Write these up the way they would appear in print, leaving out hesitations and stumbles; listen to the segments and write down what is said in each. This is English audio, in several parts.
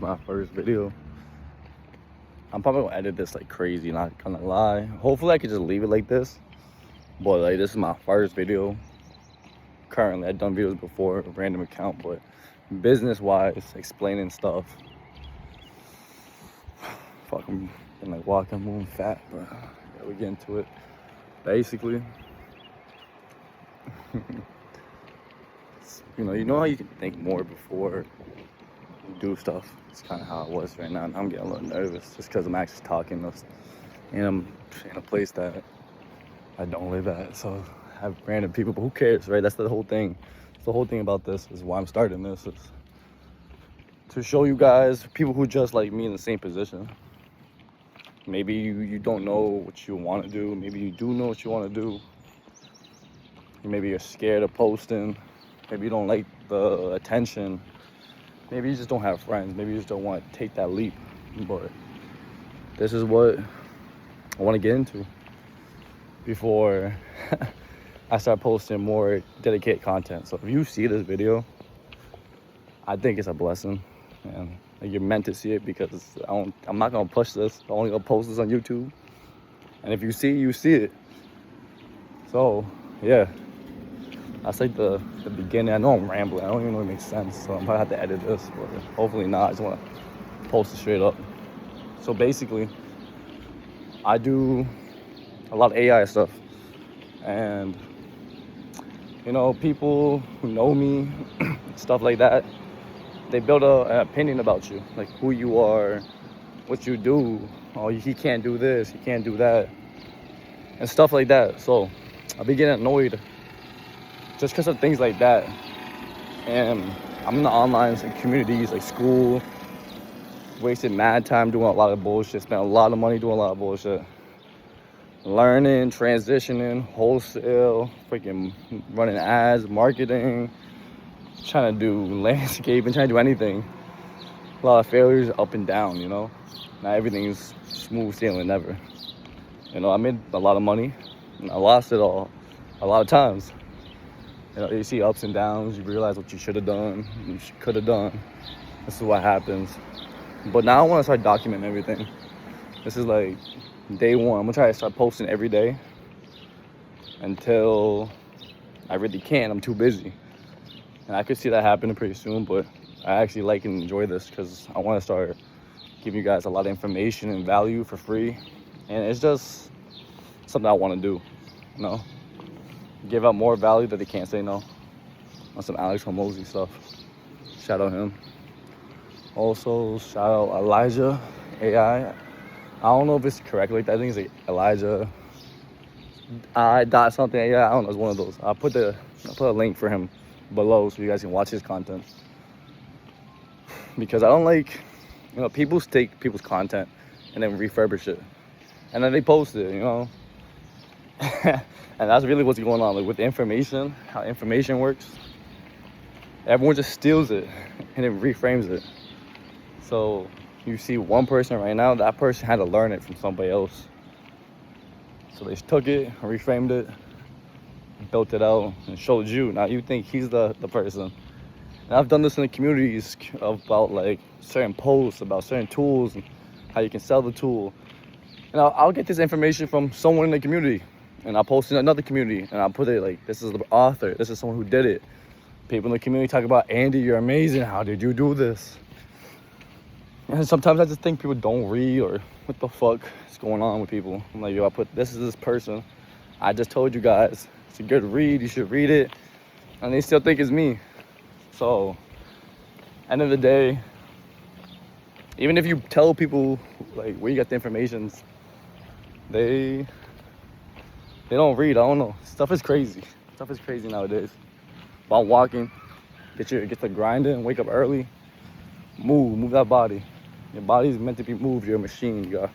My first video. I'm probably gonna edit this like crazy, not gonna lie. Hopefully I could just leave it like this. But like this is my first video. Currently I've done videos before, a random account, but business wise, explaining stuff. Fuck, I'm like walking, moving fat, but yeah, we get into it. Basically, you know how you can think more before you do stuff. It's kind of how it was right now. And I'm getting a little nervous just because I'm actually talking this, and I'm in a place that I don't live at. So I have random people, but who cares, right? That's the whole thing. The whole thing about this is why I'm starting this is to show you guys, people who just like me in the same position. Maybe you don't know what you want to do. Maybe you do know what you want to do. Maybe you're scared of posting. Maybe you don't like the attention. Maybe you just don't have friends. Maybe you just don't want to take that leap. But this is what I want to get into before I start posting more dedicated content. So if you see this video, I think it's a blessing. And like, you're meant to see it because I'm not going to push this. I'm only going to post this on YouTube. And if you see it, you see it. So, yeah. That's like the beginning. I know I'm rambling. I don't even know if it makes sense. So I'm probably have to edit this, but hopefully not. I just want to post it straight up. So basically, I do a lot of AI stuff. And, people who know me, stuff like that, they build an opinion about you. Like who you are, what you do. Oh, he can't do this, he can't do that. And stuff like that. So I'll be getting annoyed just because of things like that. And I'm in the online communities, like school, wasted mad time doing a lot of bullshit, spent a lot of money doing a lot of bullshit. Learning, transitioning, wholesale, freaking running ads, marketing, trying to do landscaping, trying to do anything. A lot of failures up and down, Not everything is smooth sailing, never. I made a lot of money, and I lost it all a lot of times. You see ups and downs, you realize what you should have done, you could have done. This is what happens. But now I want to start documenting everything. This is like day one. I'm going to try to start posting every day until I really can't. I'm too busy. And I could see that happening pretty soon, but I actually like and enjoy this because I want to start giving you guys a lot of information and value for free. And it's just something I want to do, Give out more value that they can't say no. On some Alex Hormozi stuff. Shout out him. Also, shout out Elijah AI. I don't know if it's correct like that. I think it's like Elijah I dot something. Yeah, I don't know. It's one of those. I'll put a link for him below so you guys can watch his content. Because I don't like, people take people's content and then refurbish it. And then they post it, And that's really what's going on. Like with information, how information works, everyone just steals it and then reframes it. So you see one person right now, that person had to learn it from somebody else. So they took it, reframed it, built it out, and showed you. Now you think he's the person. And I've done this in the communities about like certain posts, about certain tools, and how you can sell the tool. And I'll get this information from someone in the community. And I'll post in another community, and I'll put it like, this is the author, this is someone who did it. People in the community talk about, Andy, you're amazing, how did you do this? And sometimes I just think people don't read, or what the fuck is going on with people. I'm like, I put, this is this person. I just told you guys, it's a good read, you should read it. And they still think it's me. So, end of the day, even if you tell people like where you got the information, they don't read. I don't know. Stuff is crazy. Stuff is crazy nowadays. But I'm walking. Get the grinding. Wake up early. Move that body. Your body's meant to be moved. You're a machine. You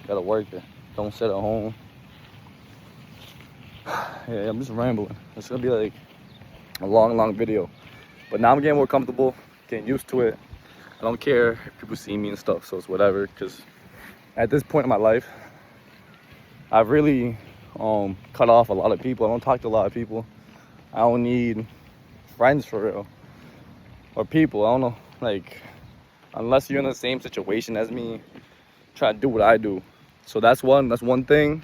gotta work it. Don't sit at home. Yeah, I'm just rambling. It's gonna be like a long video. But now I'm getting more comfortable, getting used to it. I don't care if people see me and stuff, so it's whatever. Because at this point in my life, I've really cut off a lot of people. I don't talk to a lot of people. I don't need friends for real, or people. I don't know, like unless you're in the same situation as me, try to do what I do. So that's one thing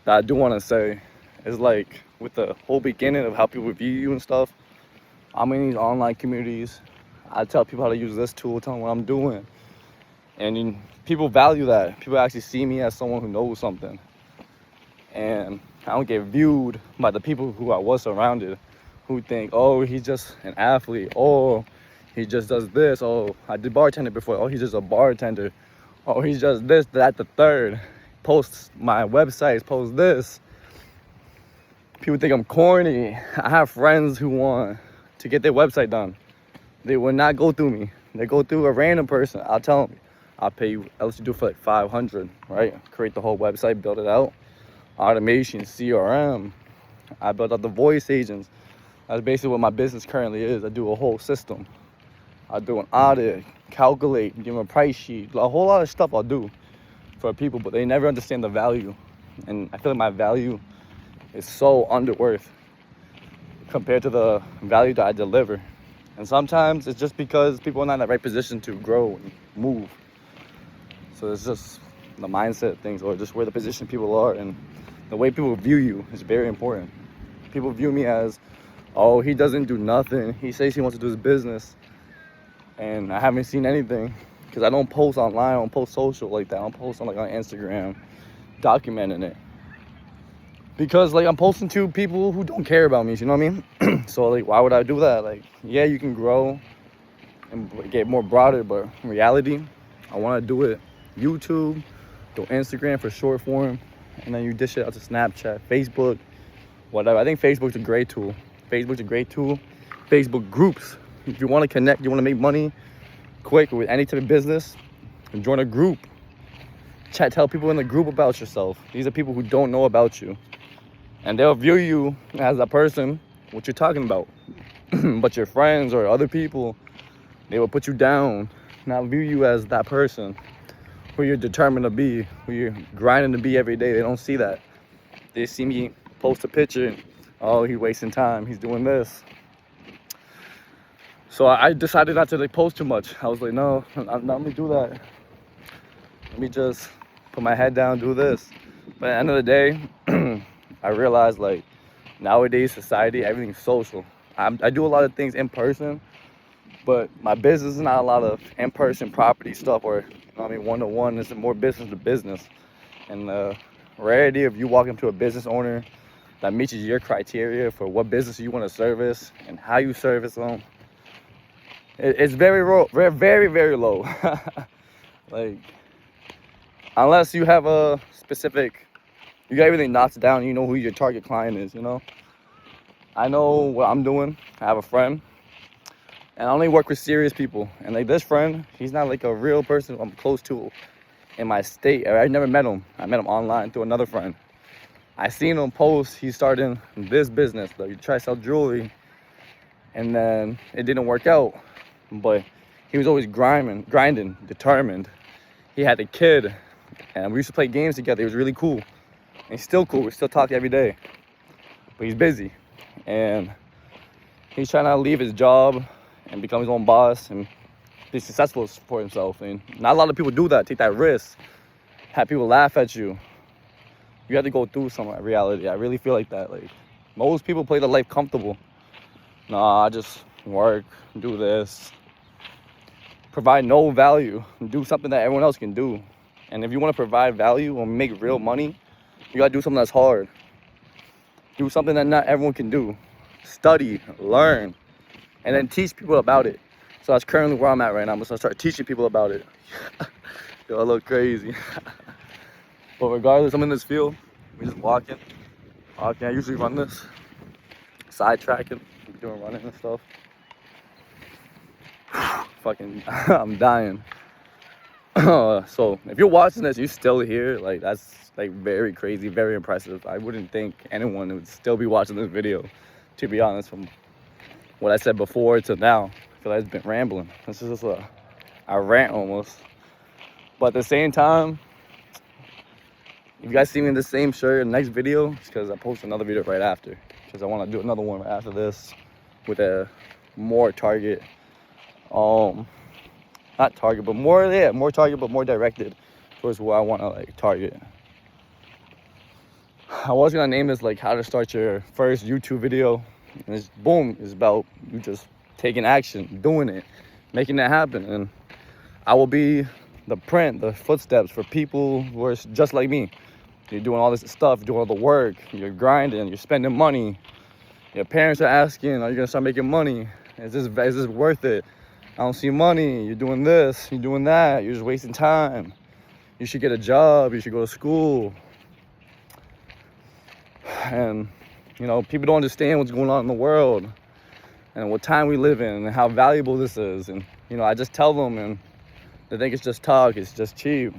that I do want to say is like with the whole beginning of how people view you and stuff. I'm in these online communities. I tell people how to use this tool, tell them what I'm doing. And people value that. People actually see me as someone who knows something. And I don't get viewed by the people who I was surrounded, who think, oh, he's just an athlete. Oh, he just does this. Oh, I did bartender before. Oh, he's just a bartender. Oh, he's just this, that, the third. Posts my websites, post this. People think I'm corny. I have friends who want to get their website done. They will not go through me. They go through a random person. I'll tell them, I'll pay you, I'll let you do for like $500, right? Create the whole website, build it out. Automation, CRM. I built out the voice agents. That's basically what my business currently is. I do a whole system. I do an audit, calculate, give them a price sheet. A whole lot of stuff I'll do for people, but they never understand the value. And I feel like my value is so underworth compared to the value that I deliver. And sometimes it's just because people are not in the right position to grow and move. So it's just the mindset things, or just where the position people are, and the way people view you is very important. People view me as, oh, he doesn't do nothing. He says he wants to do his business, and I haven't seen anything because I don't post online. I don't post social like that. I don't post on Instagram, documenting it. Because I'm posting to people who don't care about me, you know what I mean? So why would I do that? Yeah, you can grow and get more broader, but in reality, I want to do it YouTube, do Instagram for short form, and then you dish it out to Snapchat, Facebook, whatever. I think Facebook's a great tool. Facebook groups. If you want to connect, you want to make money quick with any type of business, join a group. Tell people in the group about yourself. These are people who don't know about you. And they'll view you as a person, what you're talking about. But your friends or other people, they will put you down, not view you as that person who you're determined to be, who you're grinding to be every day. They don't see that. They see me post a picture and, oh, he's wasting time, he's doing this. So I decided not to post too much. I was like, no, let me do that. Let me just put my head down, do this. But at the end of the day, I realized nowadays society, everything's social. I do a lot of things in person, but my business is not a lot of in-person property stuff or one-to-one. It's more business to business. And the rarity of you walking to a business owner that meets your criteria for what business you want to service and how you service them, it's very low, very, very low. Unless you have a specific, you got everything knocked down, you know who your target client is, you know? I know what I'm doing. I have a friend, and I only work with serious people. And this friend, he's not a real person I'm close to in my state. I never met him. I met him online through another friend. I seen him post, he's starting this business. You try to sell jewelry, and then it didn't work out. But he was always grinding, determined. He had a kid, and we used to play games together. It was really cool. And he's still cool. We still talk every day. But he's busy. And he's trying to leave his job and become his own boss and be successful for himself. And not a lot of people do that. Take that risk. Have people laugh at you. You have to go through some reality. I really feel like that. Most people play their life comfortable. Nah, I just work, do this. Provide no value. Do something that everyone else can do. And if you want to provide value or make real money, you got to do something that's hard. Do something that not everyone can do. Study, learn, and then teach people about it. So that's currently where I'm at right now. I'm going to start teaching people about it. Yo, I look crazy. But regardless, I'm in this field. We're just walking. I usually run this. Sidetracking. Doing running and stuff. Fucking, I'm dying. So if you're watching this, you're still here. That's very crazy, very impressive. I wouldn't think anyone would still be watching this video, to be honest. From what I said before to now, I feel like I've been rambling. This is just a rant almost. But at the same time, if you guys see me in the same shirt in the next video, it's because I post another video right after. Because I want to do another one right after this with a more target not target, but more target, but more directed towards who I want to like target. I was gonna name this like how to start your first YouTube video, and it's boom, it's about you just taking action, doing it, making that happen. And I will be the footsteps for people who are just like me. You're doing all this stuff, doing all the work, you're grinding, you're spending money. Your parents are asking, are you gonna start making money? Is this worth it? I don't see money. You're doing this, you're doing that, you're just wasting time. You should get a job, you should go to school. And you know, people don't understand what's going on in the world and what time we live in and how valuable this is. And you know, I just tell them, and they think it's just talk, it's just cheap.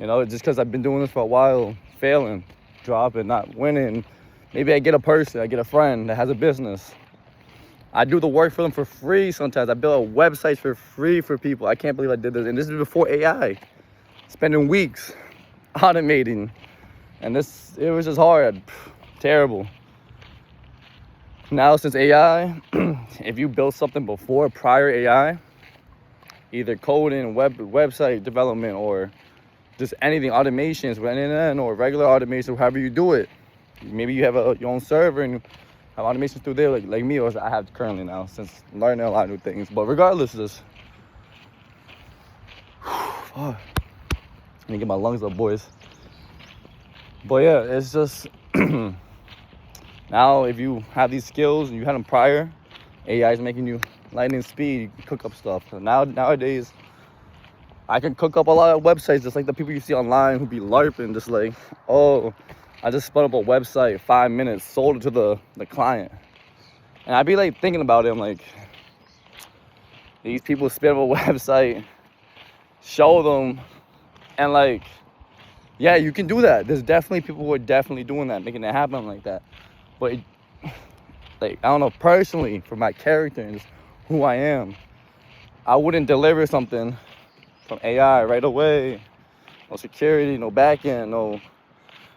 You know, just because I've been doing this for a while, failing, dropping, not winning. Maybe I get a friend that has a business. I do the work for them for free sometimes. I build websites for free for people. I can't believe I did this. And this is before AI. Spending weeks automating. And it was just hard. Terrible. Now since AI, if you build something prior AI, either coding, website development, or just anything, automations, or regular automation, however you do it. Maybe you have your own server and have automations through there like me, or I have currently now, since learning a lot of new things. But regardless of this, let me get my lungs up, boys. But yeah, it's just now if you have these skills and you had them prior, AI is making you lightning speed, you can cook up stuff. So nowadays, I can cook up a lot of websites just like the people you see online who be LARPing, just like, oh, I just spun up a website, 5 minutes, sold it to the client. And I'd be like thinking about it, I'm like, these people spin up a website, show them, and like, yeah, you can do that. There's definitely people who are definitely doing that, making it happen like that. But like, I don't know, personally, for my character and just who I am, I wouldn't deliver something from AI right away. No security, no backend, no.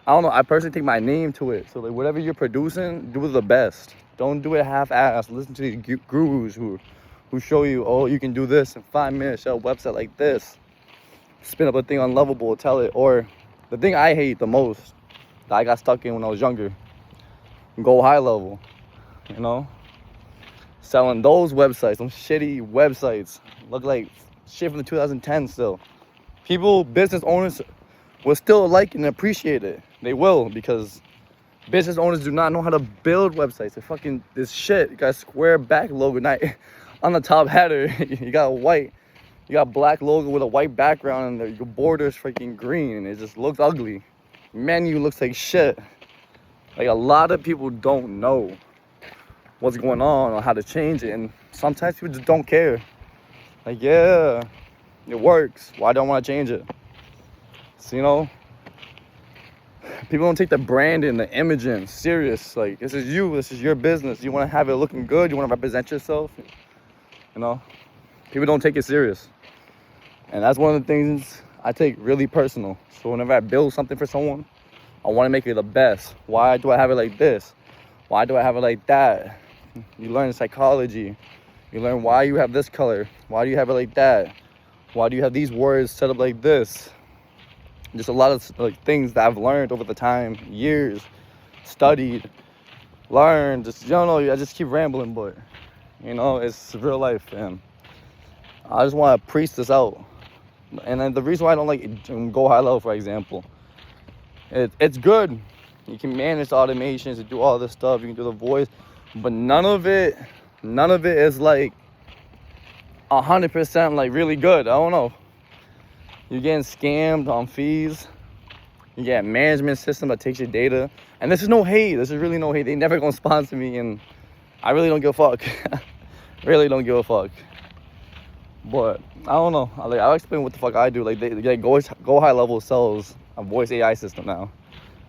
I don't know. I personally take my name to it. So like, whatever you're producing, do it the best. Don't do it half-assed. Listen to these gurus who show you, oh, you can do this in 5 minutes. Show a website like this. Spin up a thing on Lovable, tell it. Or the thing I hate the most that I got stuck in when I was younger, go high level. You know, selling those websites, some shitty websites, look like shit from the 2010s still. Business owners will still like and appreciate it. They will, because business owners do not know how to build websites. They fucking, this shit, you got a square back logo, not on the top header, you got black logo with a white background, and your border's freaking green, and it just looks ugly. Menu looks like shit. Like, a lot of people don't know what's going on or how to change it, and sometimes people just don't care. Like, yeah, it works. Why don't I want to change it? So, you know, people don't take the branding, the imaging serious. Like, this is you, this is your business. You want to have it looking good, you want to represent yourself. You know, people don't take it serious. And that's one of the things I take really personal. So whenever I build something for someone, I want to make it the best. Why do I have it like this? Why do I have it like that? You learn psychology. You learn why you have this color. Why do you have it like that? Why do you have these words set up like this? Just a lot of like things that I've learned over the time, years, studied, learned. Just, you don't know, I just keep rambling, but you know, it's real life, and I just want to preach this out. And then the reason why I don't like Go High Level, for example, it's good. You can manage the automations and do all this stuff. You can do the voice, but none of it is like 100% like really good. I don't know. You're getting scammed on fees. You get a management system that takes your data. And this is no hate. This is really no hate. They never gonna sponsor me, and I really don't give a fuck. Really don't give a fuck. But I don't know. I'll explain what the fuck I do. Like, Go High Level sells a voice AI system now.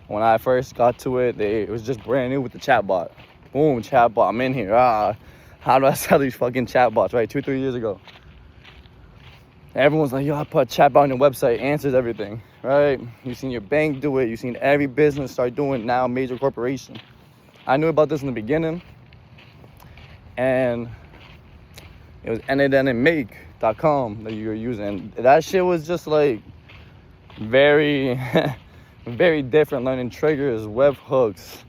When I first got to it, it was just brand new with the chatbot. Boom, chatbot. I'm in here. How do I sell these fucking chatbots? Right, 2-3 years ago. Everyone's like, yo, I put a chatbot on your website, answers everything, right? You've seen your bank do it. You've seen every business start doing it now, major corporation. I knew about this in the beginning, and it was ended in make. .com that you were using. That shit was just like very, very different. Learning triggers, webhooks.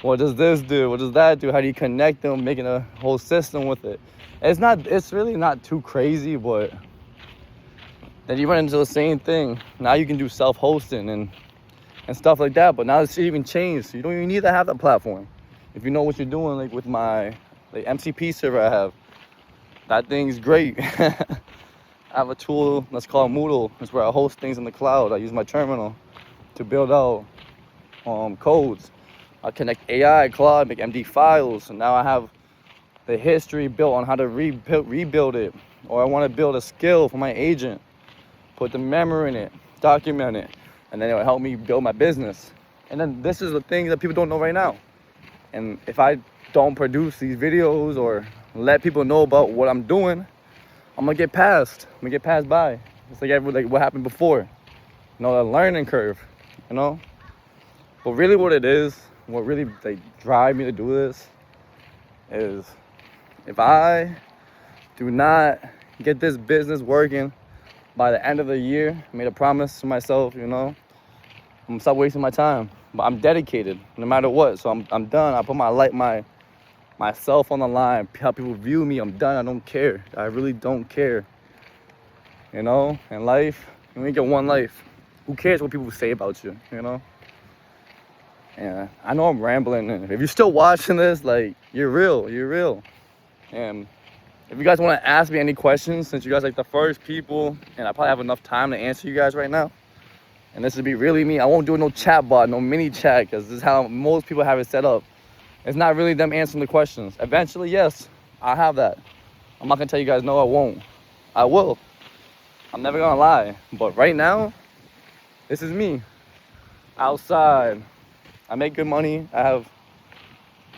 What does this do? What does that do? How do you connect them? Making a whole system with it. It's really not too crazy, but then you run into the same thing. Now you can do self-hosting and stuff like that. But now it's even changed. So you don't even need to have that platform. If you know what you're doing, like with my MCP server I have, that thing's great. I have a tool that's called Moodle. It's where I host things in the cloud. I use my terminal to build out codes. I connect AI, Claude, make MD files. And now I have the history built on how to rebuild it. Or I want to build a skill for my agent. Put the memory in it, document it. And then it will help me build my business. And then this is the thing that people don't know right now. And if I don't produce these videos or let people know about what I'm doing, I'm gonna get passed. I'm gonna get passed by. It's like what happened before. You know, the learning curve, you know? But really what it is, what really drive me to do this is if I do not get this business working by the end of the year, I made a promise to myself, you know, I'm gonna stop wasting my time. But I'm dedicated no matter what. So I'm done. I put myself on the line. How people view me, I'm done. I don't care. I really don't care. You know, in life, you only get one life. Who cares what people say about you, you know? Yeah, I know I'm rambling. And if you're still watching this, like, you're real. You're real. And if you guys want to ask me any questions, since you guys are like the first people, and I probably have enough time to answer you guys right now, and this would be really me. I won't do no chat bot, no mini chat, because this is how most people have it set up. It's not really them answering the questions. Eventually, yes, I have that. I'm not going to tell you guys, no, I won't. I will. I'm never going to lie. But right now, this is me. Outside. I make good money. I have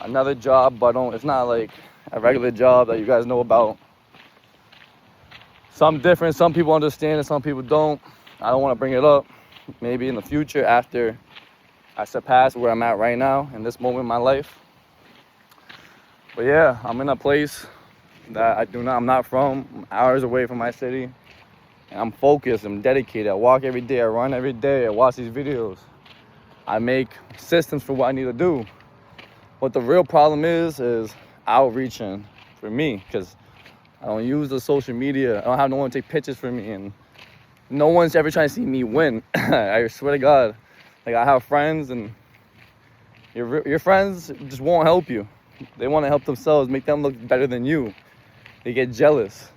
another job, but it's not like a regular job that you guys know about. Some different. Some people understand it, some people don't. I don't want to bring it up. Maybe in the future after I surpass where I'm at right now in this moment in my life. But yeah, I'm in a place that I'm not from. I'm hours away from my city. And I'm focused, I'm dedicated. I walk every day, I run every day, I watch these videos. I make systems for what I need to do. What the real problem is outreaching for me, because I don't use the social media. I don't have no one to take pictures for me, and no one's ever trying to see me win. I swear to God. Like, I have friends, and your friends just won't help you. They want to help themselves, make them look better than you. They get jealous.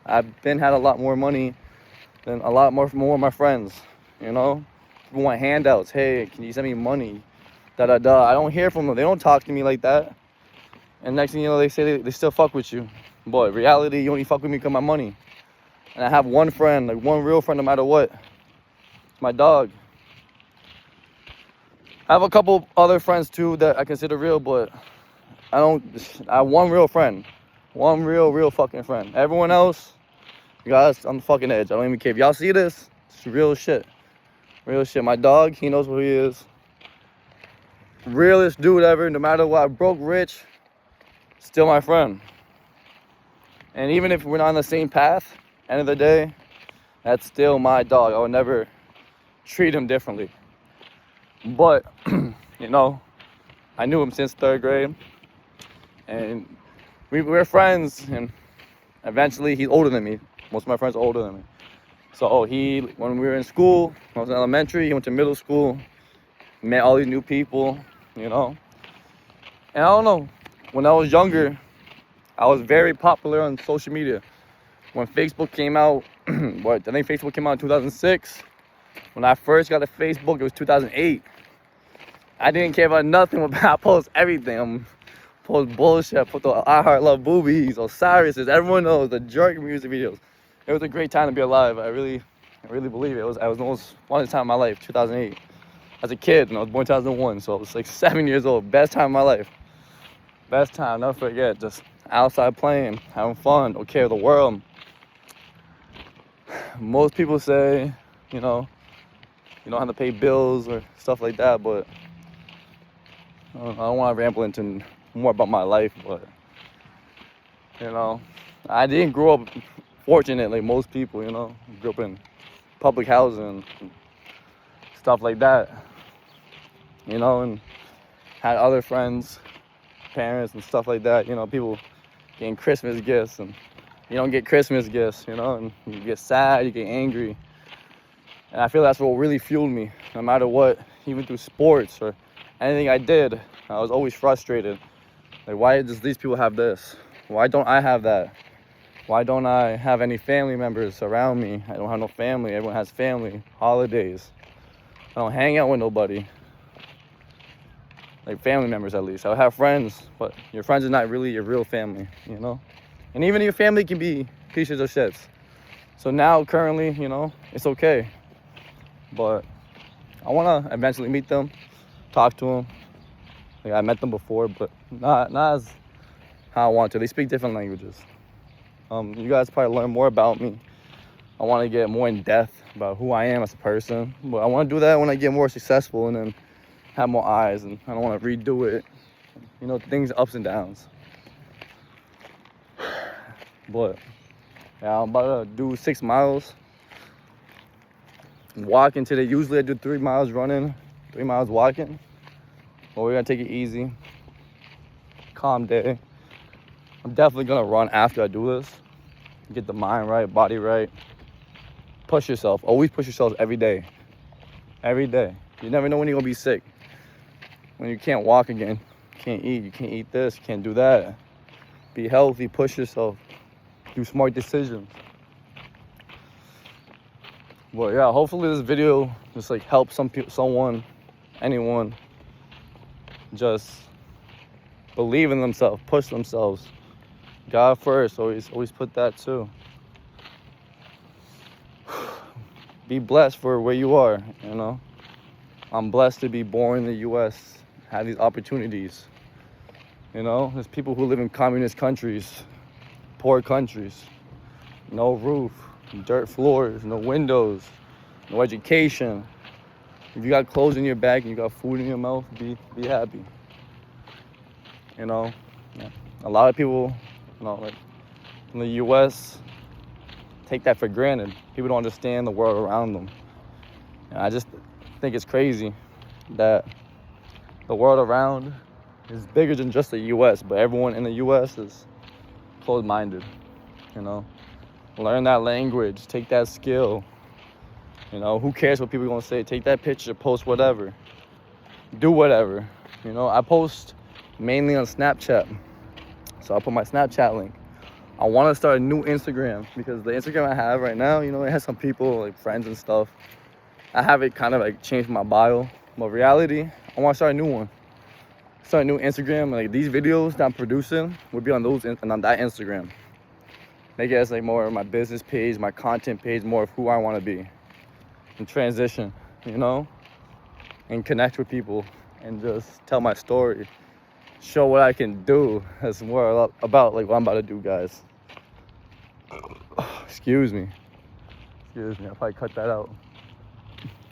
I've had a lot more money than a lot more of my friends, you know? People want handouts. Hey, can you send me money? Da-da-da. I don't hear from them. They don't talk to me like that. And next thing you know, they say they still fuck with you. But in reality, you only fuck with me because of my money. And I have one friend, like one real friend no matter what. It's my dog. I have a couple other friends too that I consider real, but I have one real friend. One real fucking friend. Everyone else, you guys, on the fucking edge. I don't even care. If y'all see this, it's real shit. Real shit. My dog, he knows who he is. Realest dude ever, no matter what. Broke, rich, still my friend. And even if we're not on the same path, end of the day, that's still my dog. I would never treat him differently. But, you know, I knew him since 3rd grade. And we were friends. And eventually, he's older than me. Most of my friends are older than me. So when we were in school, when I was in elementary, he went to middle school, met all these new people, you know. And I don't know, when I was younger, I was very popular on social media. When Facebook came out, I think Facebook came out in 2006. When I first got to Facebook, it was 2008. I didn't care about nothing. I post everything. Post bullshit. I put the I Heart Love Boobies, Osiris's. Everyone knows the jerk music videos. It was a great time to be alive. I really believe it. I was the most funnest time of my life, 2008. As a kid, and I was born in 2001, so I was like 7 years old. Best time of my life. Best time, never forget. Just outside playing, having fun, don't care the world. Most people say, you know, you don't have to pay bills or stuff like that, but I don't want to ramble into more about my life, but, you know, I didn't grow up fortunate like most people, you know. Grew up in public housing, stuff like that, you know, and had other friends, parents and stuff like that, you know, people getting Christmas gifts, and you don't get Christmas gifts, you know, and you get sad, you get angry. And I feel that's what really fueled me, no matter what, even through sports or anything I did. I was always frustrated. Like, why does these people have this? Why don't I have that? Why don't I have any family members around me? I don't have no family. Everyone has family, holidays. I don't hang out with nobody. Like family members, at least. I have friends, but your friends are not really your real family, you know? And even your family can be pieces of shits. So now, currently, you know, it's okay. But I want to eventually meet them, talk to them. Like, I met them before, but not as how I want to. They speak different languages. You guys probably learn more about me. I want to get more in depth about who I am as a person. But I want to do that when I get more successful and then have more eyes. And I don't want to redo it. You know, things ups and downs. But yeah, I'm about to do 6 miles. Walking today. Usually I do 3 miles running, 3 miles walking. But we're going to take it easy. Calm day. I'm definitely going to run after I do this. Get the mind right, body right. Push yourself. Always push yourself every day. Every day. You never know when you're going to be sick. When you can't walk again. You can't eat. You can't eat this. You can't do that. Be healthy. Push yourself. Do smart decisions. But yeah, hopefully this video just like helps someone, anyone, just believe in themselves, push themselves. God first, always put that too. Be blessed for where you are, you know. I'm blessed to be born in the U.S., have these opportunities. You know, there's people who live in communist countries, poor countries, no roof, dirt floors, no windows, no education. If you got clothes in your bag and you got food in your mouth, be happy. You know, yeah. A lot of people, you know, like in the U.S., take that for granted. People don't understand the world around them. And I just think it's crazy that the world around is bigger than just the U.S., but everyone in the U.S. is closed-minded, you know. Learn that language, take that skill. You know, who cares what people are going to say? Take that picture, post whatever. Do whatever. You know, I post mainly on Snapchat. So I'll put my Snapchat link. I want to start a new Instagram because the Instagram I have right now, you know, it has some people, like friends and stuff. I have it kind of like changed my bio. But reality, I want to start a new one. Start a new Instagram. Like these videos that I'm producing would be on those and on that Instagram. Make it as like more of my business page, my content page, more of who I want to be. And transition, you know? And connect with people and just tell my story. Show what I can do. That's more about like what I'm about to do, guys. Excuse me. I'll probably cut that out.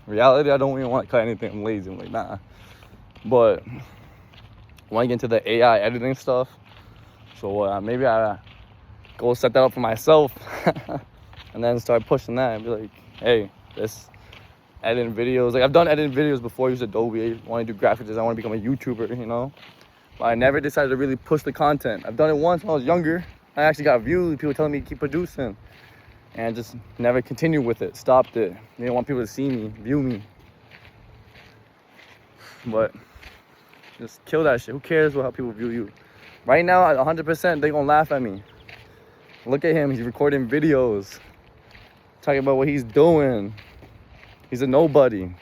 Reality, I don't even want to cut anything. I'm lazy. I'm like, nah. But I want to get into the AI editing stuff. So maybe I go set that up for myself and then start pushing that and be like, hey, this editing videos. Like I've done editing videos before. I used Adobe. I want to do graphic design. I want to become a YouTuber, you know. But I never decided to really push the content. I've done it once when I was younger. I actually got views. People telling me to keep producing. And just never continued with it. Stopped it. They didn't want people to see me, view me. But just kill that shit. Who cares how people view you? Right now, at 100%, they gonna laugh at me. Look at him. He's recording videos. Talking about what he's doing. He's a nobody.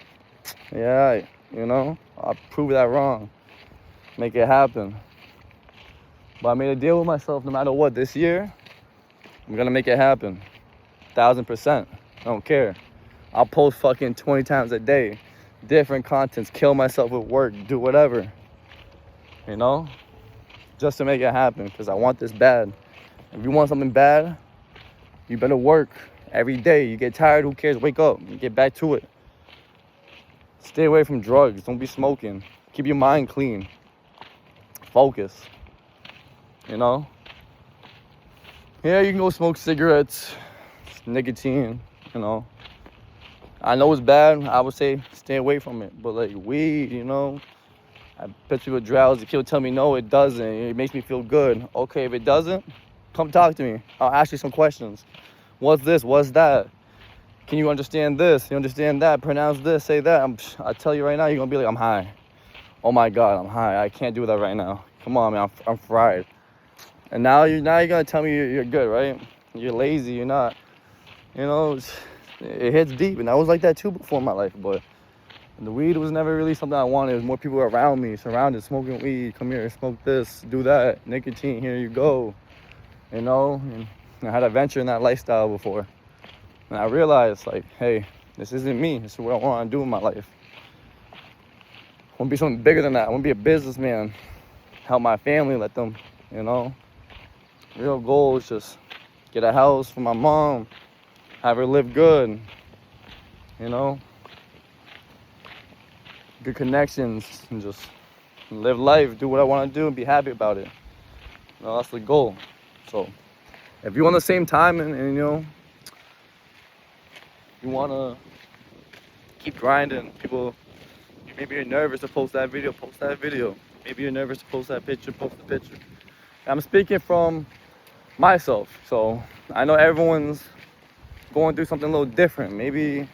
Yeah, you know. I'll prove that wrong. Make it happen. But I made a deal with myself. No matter what, this year, I'm gonna make it happen. 1,000%. I don't care. I'll post fucking 20 times a day. Different contents. Kill myself with work. Do whatever. You know? Just to make it happen. Because I want this bad. If you want something bad, you better work every day. You get tired, who cares? Wake up. You get back to it. Stay away from drugs. Don't be smoking. Keep your mind clean. Focus. You know? Yeah, you can go smoke cigarettes, nicotine, you know. I know it's bad. I would say stay away from it. But like weed, you know, I bet people drowsy. People tell me no, it doesn't. It makes me feel good. Okay, if it doesn't, come talk to me. I'll ask you some questions. What's this? What's that? Can you understand this? You understand that? Pronounce this, say that. I tell you right now, you're gonna be like, I'm high. Oh my God, I'm high. I can't do that right now. Come on, man, I'm fried. And now you're gonna tell me you're good, right? You're lazy. You're not. You know, it hits deep, and I was like that too before in my life. But the weed was never really something I wanted. It was more people around me, surrounded, smoking weed. Come here, smoke this, do that. Nicotine, here you go. You know, and I had a venture in that lifestyle before. And I realized, like, hey, this isn't me. This is what I want to do in my life. I want to be something bigger than that. I want to be a businessman. Help my family, let them, you know. Real goal is just get a house for my mom, have her live good, you know. Good connections, and just live life, do what I want to do, and be happy about it. You know, that's the goal. So, if you're on the same time and you know, you want to keep grinding, people, maybe you're nervous to post that video, post that video. Maybe you're nervous to post that picture, post the picture. I'm speaking from myself, so I know everyone's going through something a little different. Maybe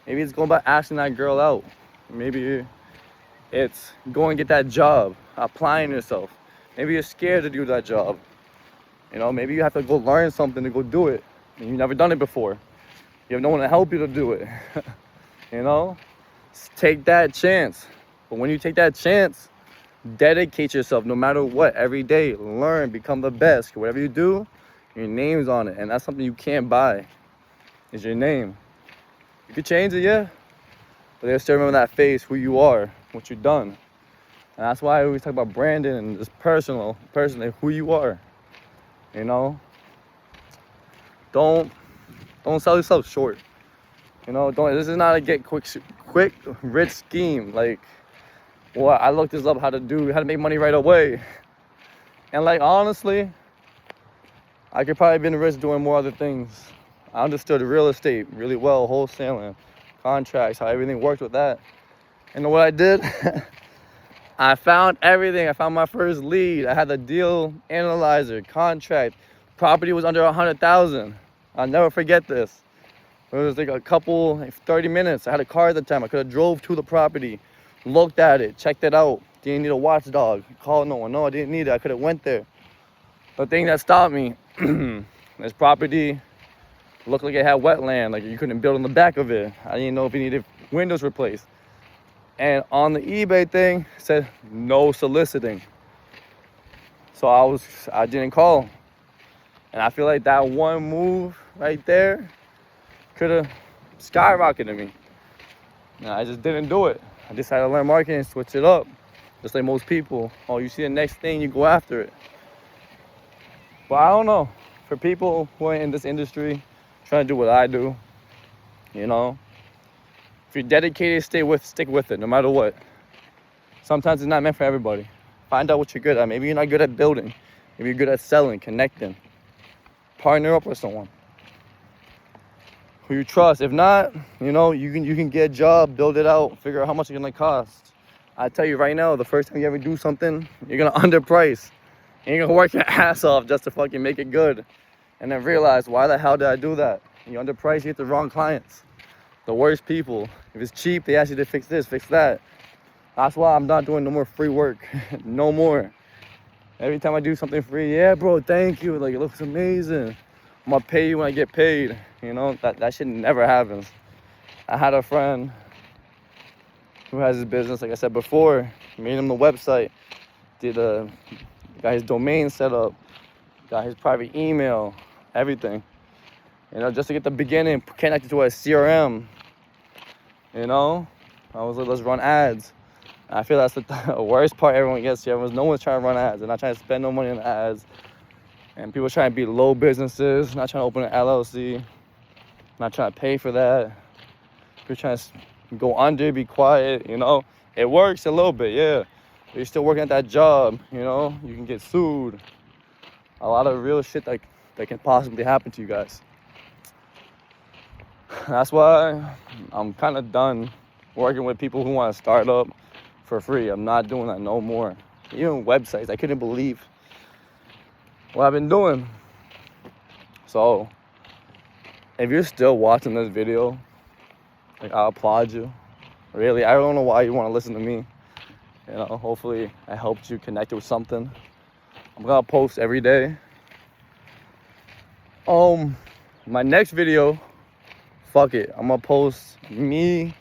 it's going about asking that girl out. Maybe it's going to get that job, applying yourself. Maybe you're scared to do that job. You know, maybe you have to go learn something to go do it. And you've never done it before. You have no one to help you to do it. You know, just take that chance. But when you take that chance, dedicate yourself no matter what. Every day, learn, become the best. Whatever you do, your name's on it. And that's something you can't buy, is your name. You could change it, yeah. But they still remember that face, who you are, what you've done. And that's why I always talk about branding and just personally, who you are. You know? Don't sell yourself short. You know, this is not a get quick rich scheme. Like, well, I looked this up how to make money right away. And like, honestly, I could probably been rich doing more other things. I understood real estate really well, wholesaling, contracts, how everything worked with that. And what I did, I found everything. I found my first lead. I had the deal analyzer, contract. Property was under 100,000. I'll never forget this. It was like 30 minutes. I had a car at the time. I could have drove to the property, looked at it, checked it out. Didn't need a watchdog. Called no one. No, I didn't need it. I could have went there. The thing that stopped me, this property looked like it had wetland. Like you couldn't build on the back of it. I didn't know if it needed windows replaced. And on the eBay thing, it said no soliciting. So I didn't call. And I feel like that one move right there could have skyrocketed me. And I just didn't do it. I decided to learn marketing and switch it up. Just like most people. Oh, you see the next thing, you go after it. But I don't know. For people who are in this industry, trying to do what I do, you know, if you're dedicated, stick with it, no matter what. Sometimes it's not meant for everybody. Find out what you're good at. Maybe you're not good at building. Maybe you're good at selling, connecting. Partner up with someone who you trust. If not, you know, you can get a job, build it out, figure out how much it's gonna cost. I tell you right now, the first time you ever do something, you're gonna underprice. And you're gonna work your ass off just to fucking make it good. And then realize, why the hell did I do that? You underprice, you get the wrong clients. The worst people. If it's cheap, they ask you to fix this, fix that. That's why I'm not doing no more free work. No more. Every time I do something free, yeah, bro, thank you. Like, it looks amazing. I'm gonna pay you when I get paid. You know, that shit never happens. I had a friend who has his business, like I said before, made him the website, got his domain set up, got his private email, everything. You know, just to get the beginning, connected to a CRM. You know, I was like, let's run ads. And I feel that's the worst part everyone gets here. No one's trying to run ads. They're not trying to spend no money on ads. And people trying to be low businesses, not trying to open an LLC, not trying to pay for that. People trying to go under, be quiet, you know. It works a little bit, yeah. But you're still working at that job, you know. You can get sued. A lot of real shit, like, that can possibly happen to you guys. That's why I'm kind of done working with people who want to start up for free. I'm not doing that no more. Even websites, I couldn't believe what I've been doing. So if you're still watching this video, like, I applaud you. Really, I don't know why you want to listen to me. You know, hopefully I helped you connect with something. I'm gonna post every day. My next video, fuck it, I'm gonna post me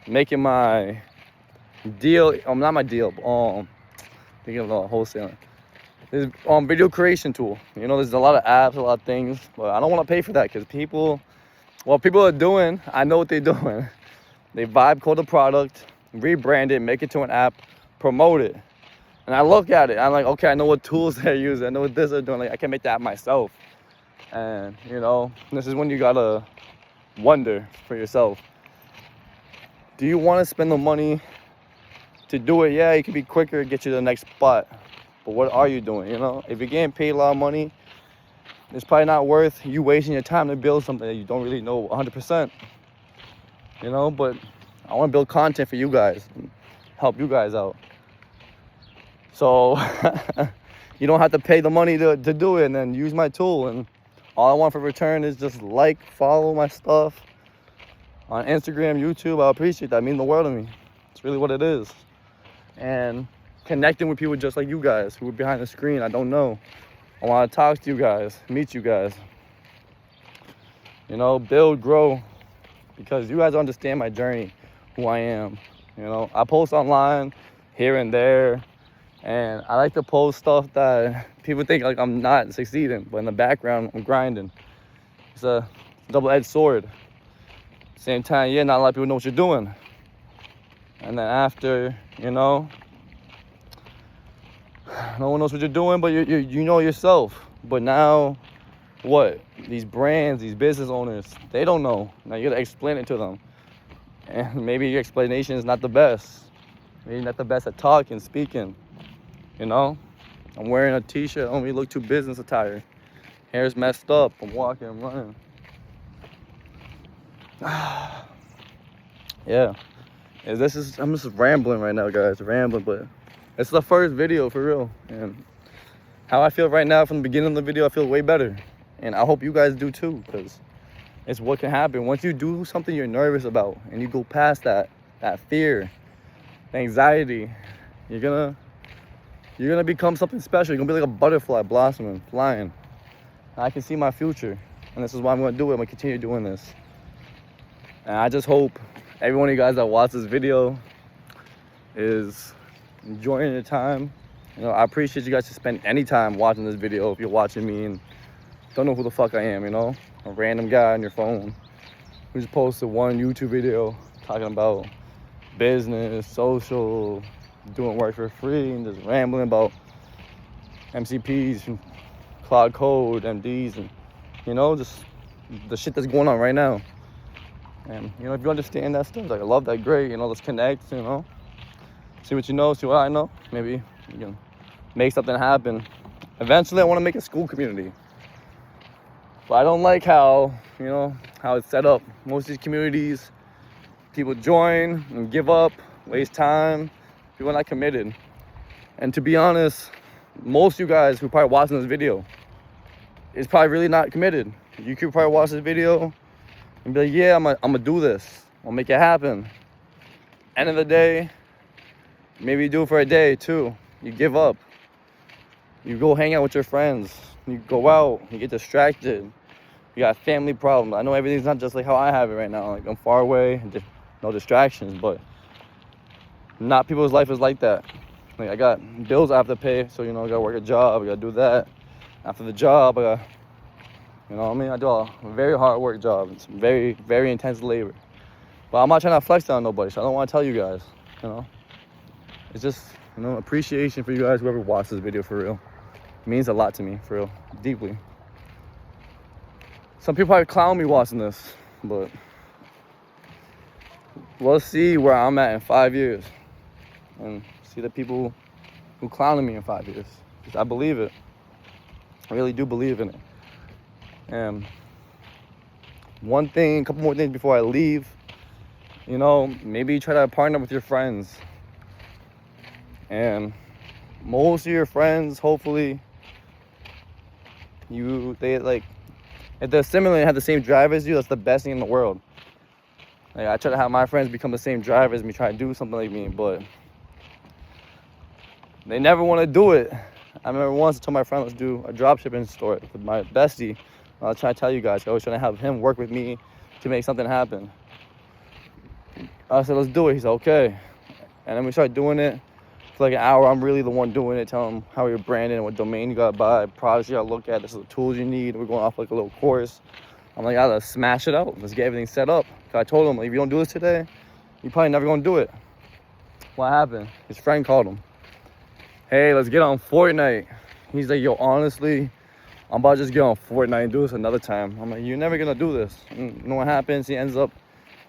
making my deal. Not my deal. Thinking of wholesaling. This video creation tool. You know, there's a lot of apps, a lot of things, but I don't want to pay for that because people are doing. I know what they're doing. They vibe code the product, rebrand it, make it to an app, promote it. And I look at it, I'm like, okay, I know what tools they're using, I know what this is doing. Like, I can make that myself. And you know, this is when you gotta wonder for yourself. Do you want to spend the money to do it? Yeah, it can be quicker, get you to the next spot. But what are you doing? You know, if you're getting paid a lot of money, it's probably not worth you wasting your time to build something that you don't really know 100%. You know, but I want to build content for you guys, and help you guys out. So you don't have to pay the money to do it and then use my tool. And all I want for return is just follow my stuff on Instagram, YouTube. I appreciate that. It means the world to me. It's really what it is. And connecting with people just like you guys who are behind the screen. I don't know. I want to talk to you guys, meet you guys. You know, build, grow. Because you guys understand my journey, who I am. You know, I post online here and there. And I like to post stuff that people think like I'm not succeeding. But in the background, I'm grinding. It's a double-edged sword. Same time, yeah, not a lot of people know what you're doing. And then after, you know, no one knows what you're doing, but you know yourself. But now, what? These brands, these business owners, they don't know. Now you gotta explain it to them. And maybe your explanation is not the best. Maybe not the best at talking, speaking. You know? I'm wearing a t-shirt, I don't really look too business attire. Hair's messed up, I'm walking, I'm running. Yeah. I'm just rambling right now, guys, but it's the first video for real. And how I feel right now from the beginning of the video, I feel way better. And I hope you guys do too, because it's what can happen. Once you do something you're nervous about and you go past that fear, anxiety, you're gonna become something special. You're gonna be like a butterfly blossoming, flying. And I can see my future. And this is why I'm gonna do it. I'm gonna continue doing this. And I just hope every one of you guys that watch this video is enjoying your time. You know, I appreciate you guys to spend any time watching this video if you're watching me and don't know who the fuck I am, you know? A random guy on your phone who just posted one YouTube video talking about business, social, doing work for free, and just rambling about MCPs and Cloud Code, MDs, and, you know, just the shit that's going on right now. And, you know, if you understand that stuff, like, I love that, great, you know, let's connect, you know? See what you know, see what I know. Maybe you can make something happen. Eventually, I want to make a school community. But I don't like how, you know, how it's set up. Most of these communities, people join and give up, waste time. People are not committed. And to be honest, most of you guys who are probably watching this video is probably really not committed. You could probably watch this video and be like, yeah, I'm gonna do this. I'll make it happen. End of the day, maybe you do it for a day, too. You give up. You go hang out with your friends. You go out. You get distracted. You got family problems. I know everything's not just like how I have it right now. Like, I'm far away, no distractions, but not people's life is like that. Like, I got bills I have to pay, so, you know, I gotta work a job. I gotta do that. After the job, I gotta, you know what I mean? I do a very hard work job. It's very, very intense labor. But I'm not trying to flex on nobody, so I don't want to tell you guys, you know? It's just, you know, appreciation for you guys, whoever watched this video, for real. It means a lot to me, for real, deeply. Some people probably clown me watching this, but let's see where I'm at in 5 years. And see the people who clowned me in 5 years. Because I believe it. I really do believe in it. And a couple more things before I leave, you know, maybe try to partner with your friends. And most of your friends, hopefully, if they're similar and have the same drive as you, that's the best thing in the world. Like, I try to have my friends become the same drive as me, try to do something like me, but they never want to do it. I remember once I told my friend, let's do a dropshipping store with my bestie. I'll try to tell you guys, I was trying to have him work with me to make something happen. I said, let's do it. He said, okay. And then we started doing it. For like an hour, I'm really the one doing it, telling him how you're branding, what domain you gotta buy, products you gotta look at, this is the tools you need. We're going off like a little course. I'm like, I gotta smash it out. Let's get everything set up. I told him, like, if you don't do this today, you're probably never gonna do it. What happened? His friend called him. Hey, let's get on Fortnite. He's like, yo, honestly, I'm about to just get on Fortnite and do this another time. I'm like, you're never gonna do this. And you know what happens? He ends up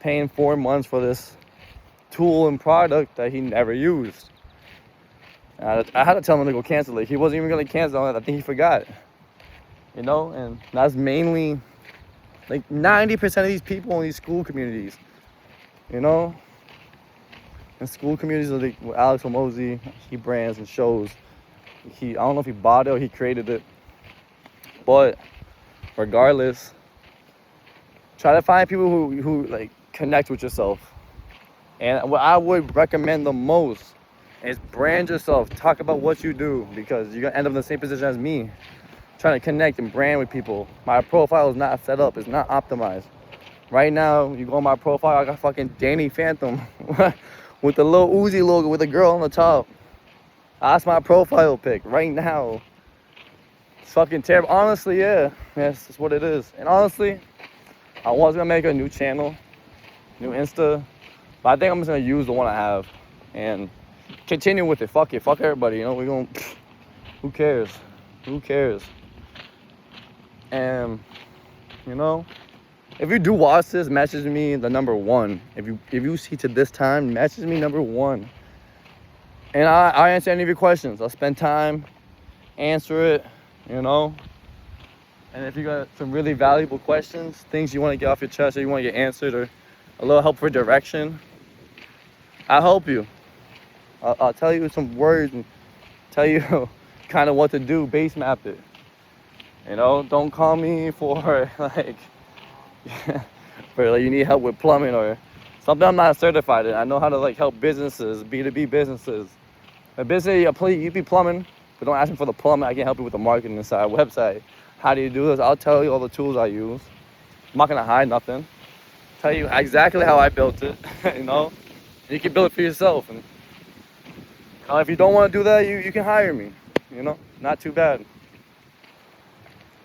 paying 4 months for this tool and product that he never used. I had to tell him to go cancel it. He wasn't even gonna cancel it. I think he forgot. You know, and that's mainly like 90% of these people in these school communities. You know, in school communities, like Alex Hormozi, he brands and shows. I don't know if he bought it or he created it, but regardless, try to find people who like connect with yourself. And what I would recommend the most is brand yourself. Talk about what you do, because you're gonna end up in the same position as me, trying to connect and brand with people. My profile is not set up, it's not optimized. Right now, you go on my profile, I got fucking Danny Phantom with the little Uzi logo with a girl on the top. That's my profile pic right now. It's fucking terrible. Honestly, yeah, that's what it is. And honestly, I was gonna make a new channel, new Insta, but I think I'm just gonna use the one I have and continue with it. Fuck it, fuck everybody. You know, we're gonna. Who cares? Who cares? And you know, if you do watch this, message me the number 1. If you see to this time, message me number 1. And I answer any of your questions. I'll spend time, answer it. You know. And if you got some really valuable questions, things you want to get off your chest or you want to get answered, or a little help for direction, I'll help you. I'll tell you some words and tell you kind of what to do, base map it. You know, don't call me for like you need help with plumbing or something I'm not certified in. I know how to like help businesses, B2B businesses. A business, you be plumbing, but don't ask me for the plumbing. I can help you with the marketing side, website. How do you do this? I'll tell you all the tools I use. I'm not gonna hide nothing. Tell you exactly how I built it, you know? You can build it for yourself. And if you don't want to do that, you can hire me, you know? Not too bad.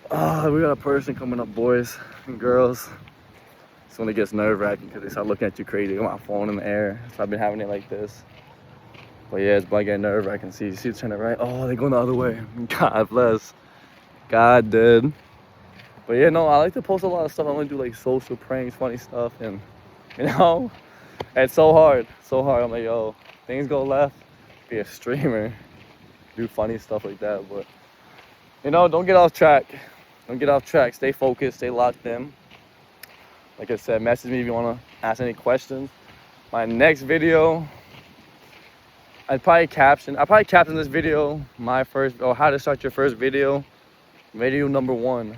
We got a person coming up, boys and girls. It's when it gets nerve-wracking because they start looking at you crazy. I got my phone in the air, so I've been having it like this. But yeah, it's getting nerve-wracking. See it turning right. Oh, they're going the other way. God bless. God did. But yeah, no, I like to post a lot of stuff. I want to do like social pranks, funny stuff, and you know, it's so hard. I'm like, yo, things go left, be a streamer, do funny stuff like that. But you know, don't get off track. Stay focused, stay locked in. Like I said, message me if you want to ask any questions. My next video, I'd probably caption this video, how to start your first video number 1.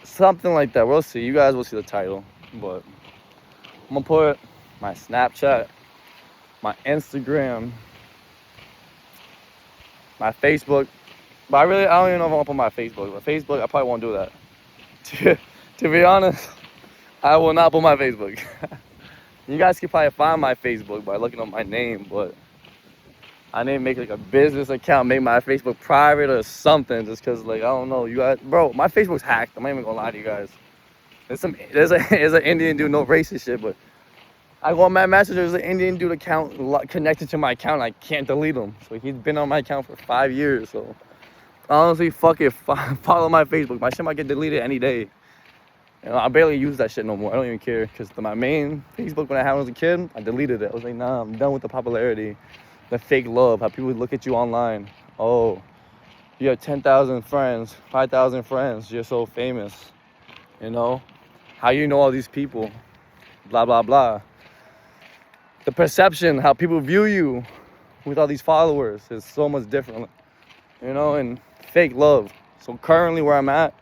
Something like that. We'll see. You guys will see the title. But I'm gonna put my Snapchat, my Instagram, my Facebook. But I don't even know if I want to put my Facebook. But Facebook, I probably won't do that. To be honest, I will not put my Facebook. You guys can probably find my Facebook by looking up my name, but I need to make like a business account, make my Facebook private or something, just cause like I don't know, you guys, bro, my Facebook's hacked. I'm not even gonna lie to you guys. There's an Indian dude, no racist shit, but I go on my message. There's an Indian dude account connected to my account. I can't delete him, so he's been on my account for 5 years. So honestly, fuck it, follow my Facebook. My shit might get deleted any day. You know, I barely use that shit no more. I don't even care, because my main Facebook when I had when I was a kid, I deleted it. I was like, nah, I'm done with the popularity, the fake love, how people look at you online. Oh, You have 10,000 friends, 5,000 friends. You're so famous, you know? How you know all these people? Blah, blah, blah. The perception, how people view you with all these followers is so much different, you know? And fake love. So currently where I'm at,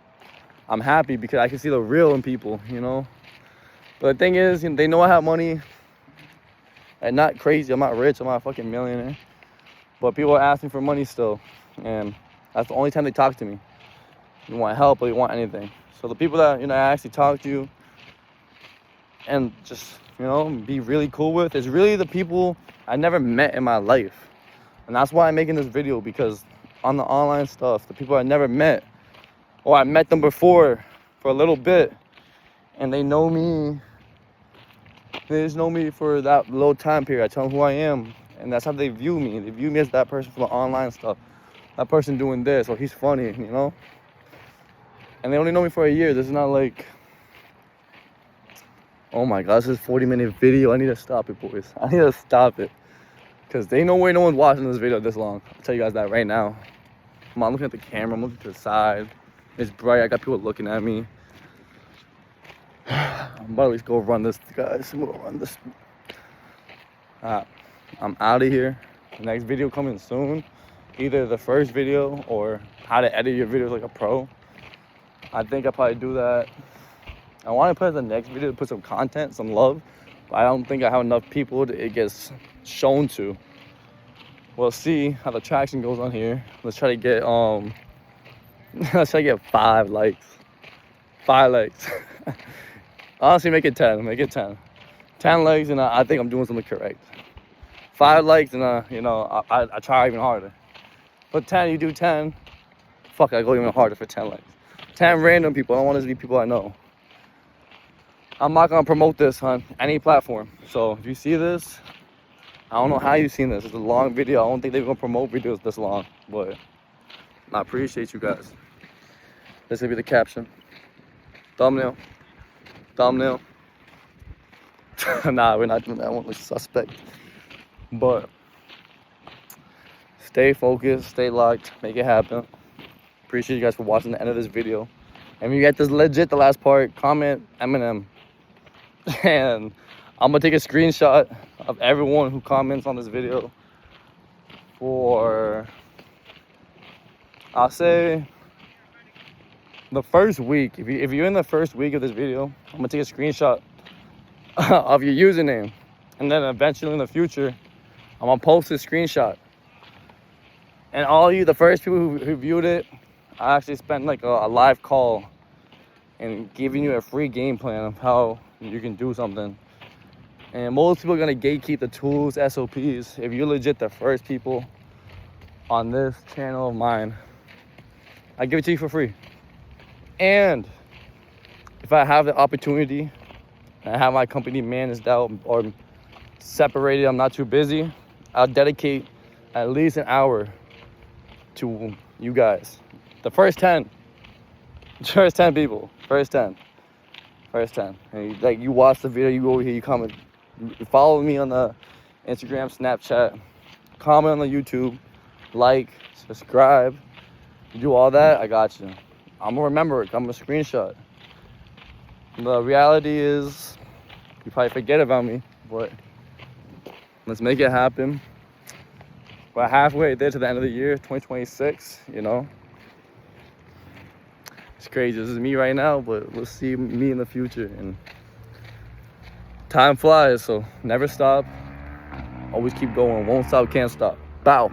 I'm happy because I can see the real in people, you know? But the thing is, you know, they know I have money. And not crazy, I'm not rich, I'm not a fucking millionaire. But people are asking for money still. And that's the only time they talk to me. You want help or you want anything. So the people that, you know, I actually talk to and just, you know, be really cool with is really the people I never met in my life. And that's why I'm making this video, because on the online stuff, the people I never met, or I met them before for a little bit, and they know me. They just know me for that little time period. I tell them who I am, and that's how they view me. They view me as that person from the online stuff. That person doing this, or he's funny, you know? And they only know me for a year. This is not like, oh my God, this is a 40-minute video. I need to stop it, boys. I need to stop it. Because they know way no one's watching this video this long. I'll tell you guys that right now. I'm looking at the camera. I'm looking to the side. It's bright. I got people looking at me. I'm about to go run this, guys. I'm gonna run this. I'm out of here. The next video coming soon. Either the first video or how to edit your videos like a pro. I think I'll probably do that. I want to put the next video to put some content, some love. But I don't think I have enough people to, it gets shown to. We'll see how the traction goes on here. Let's try to get let's try to get 5 likes. 5 likes. Honestly, make it 10. Make it 10. 10 likes, and I think I'm doing something correct. 5 likes, and you know, I try even harder. But 10, you do 10. Fuck, I go even harder for 10 likes. 10 random people. I don't want this to be people I know. I'm not gonna promote this on any platform. So if you see this, I don't know how you've seen this. It's a long video. I don't think they're gonna promote videos this long, but I appreciate you guys. This will be the caption. Thumbnail. Thumbnail. Nah, we're not doing that one. Looks suspect. But stay focused, stay locked, make it happen. Appreciate you guys for watching the end of this video. And if you get this legit, the last part, comment Eminem. And I'm gonna take a screenshot of everyone who comments on this video for, I'll say, the first week. If you're in the first week of this video, I'm gonna take a screenshot of your username, and then eventually in the future, I'm gonna post a screenshot. And all you, the first people who viewed it, I actually spent like a live call and giving you a free game plan of how you can do something. And most people are gonna gatekeep the tools, SOPs. If you're legit the first people on this channel of mine, I give it to you for free. And if I have the opportunity and I have my company managed out or separated, I'm not too busy, I'll dedicate at least an hour to you guys. The first 10 people, first 10. And like, you watch the video, you go over here, you comment, you follow me on the Instagram, Snapchat, comment on the YouTube, like, subscribe, you do all that, I got you. I'm gonna remember it, I'm gonna screenshot. The reality is, you probably forget about me, but let's make it happen. We're halfway there to the end of the year, 2026, you know. It's crazy, this is me right now, but let's see me in the future. And time flies, so never stop. Always keep going, won't stop, can't stop. Bow.